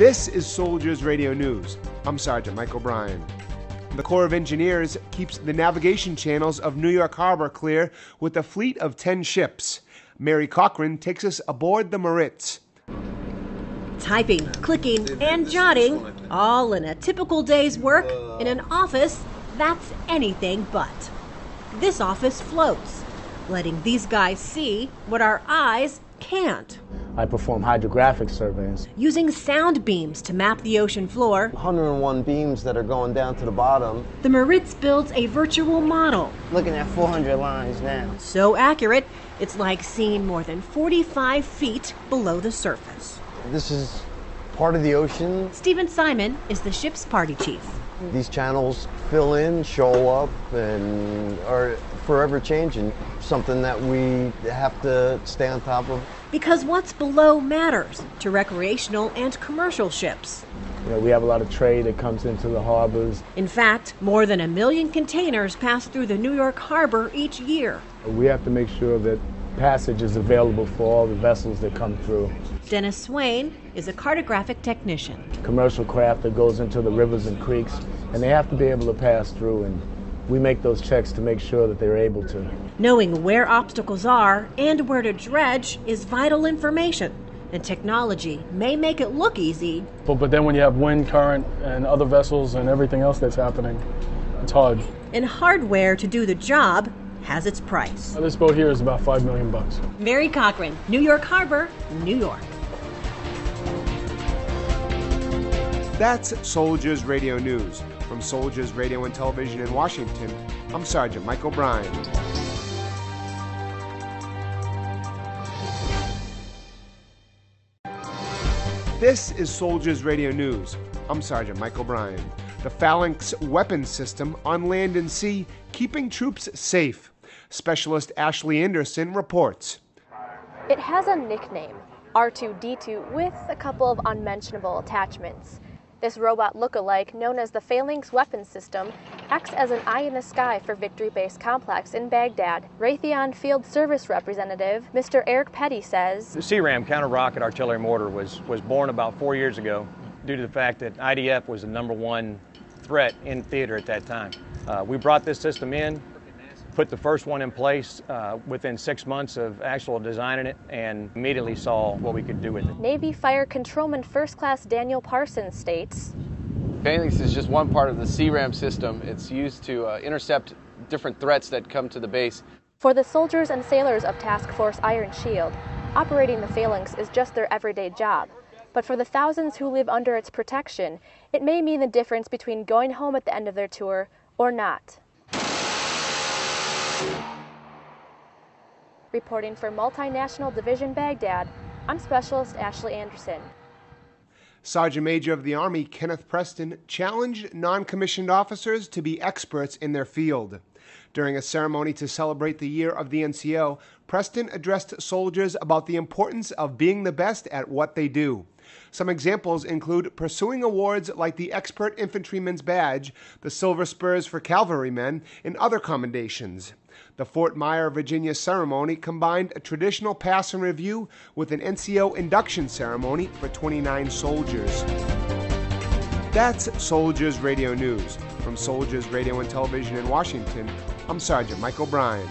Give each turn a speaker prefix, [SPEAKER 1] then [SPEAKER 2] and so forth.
[SPEAKER 1] This is Soldiers Radio News. I'm Sergeant Mike O'Brien. The Corps of Engineers keeps the navigation channels of New York Harbor clear with a fleet of 10 ships. Mary Cochran takes us aboard the Maritz.
[SPEAKER 2] Typing, clicking, and jotting, all in a typical day's work in an office that's anything but. This office floats, letting these guys see what our eyes can't.
[SPEAKER 3] I perform hydrographic surveys.
[SPEAKER 2] Using sound beams to map the ocean floor,
[SPEAKER 4] 101 beams that are going down to the bottom.
[SPEAKER 2] the Maritz builds a virtual model.
[SPEAKER 5] Looking at 400 lines now.
[SPEAKER 2] So accurate, it's like seeing more than 45 feet below the surface.
[SPEAKER 4] This is part of the ocean.
[SPEAKER 2] Stephen Simon is the ship's party chief.
[SPEAKER 4] These channels fill in, show up, and are forever changing. Something that we have to stay on top of.
[SPEAKER 2] Because what's below matters to recreational and commercial ships.
[SPEAKER 3] You know, we have a lot of trade that comes into the harbors.
[SPEAKER 2] In fact, more than 1 million containers pass through the New York Harbor each year.
[SPEAKER 3] We have to make sure that passage is available for all the vessels that come through.
[SPEAKER 2] Dennis Swain is a cartographic technician.
[SPEAKER 3] Commercial craft that goes into the rivers and creeks, and they have to be able to pass through, and we make those checks to make sure that they're able to.
[SPEAKER 2] Knowing where obstacles are and where to dredge is vital information, and technology may make it look easy.
[SPEAKER 6] But then when you have wind, current, and other vessels and everything else that's happening, it's hard.
[SPEAKER 2] And hardware to do the job has its price.
[SPEAKER 6] This boat here is about $5 million.
[SPEAKER 2] Mary Cochran, New York Harbor, New York.
[SPEAKER 1] That's Soldiers Radio News. From Soldiers Radio and Television in Washington, I'm Sergeant Mike O'Brien. This is Soldiers Radio News. I'm Sergeant Mike O'Brien. The Phalanx Weapons System on land and sea, keeping troops safe. Specialist Ashley Anderson reports.
[SPEAKER 7] It has a nickname, R2-D2, with a couple of unmentionable attachments. This robot look-alike, known as the Phalanx Weapons System, acts as an eye in the sky for Victory Base Complex in Baghdad. Raytheon Field Service Representative Mr. Eric Petty says,
[SPEAKER 8] The CRAM counter-rocket artillery mortar was born about 4 years ago due to the fact that IDF was the #1 threat in theater at that time. We brought this system in, put the first one in place within 6 months of actual designing it, and immediately saw what we could do with it.
[SPEAKER 7] Navy Fire Controlman First Class Daniel Parsons states,
[SPEAKER 9] Phalanx is just one part of the CRAM system. It's used to intercept different threats that come to the base.
[SPEAKER 7] For the soldiers and sailors of Task Force Iron Shield, operating the Phalanx is just their everyday job. But for the thousands who live under its protection, it may mean the difference between going home at the end of their tour or not. Reporting for Multinational Division Baghdad, I'm Specialist Ashley Anderson.
[SPEAKER 1] Sergeant Major of the Army Kenneth Preston challenged non-commissioned officers to be experts in their field. During a ceremony to celebrate the year of the NCO, Preston addressed soldiers about the importance of being the best at what they do. Some examples include pursuing awards like the Expert Infantryman's Badge, the Silver Spurs for Cavalrymen, and other commendations. The Fort Myer, Virginia ceremony combined a traditional pass and review with an NCO induction ceremony for 29 soldiers. That's Soldiers Radio News. From Soldiers Radio and Television in Washington, I'm Sergeant Mike O'Brien.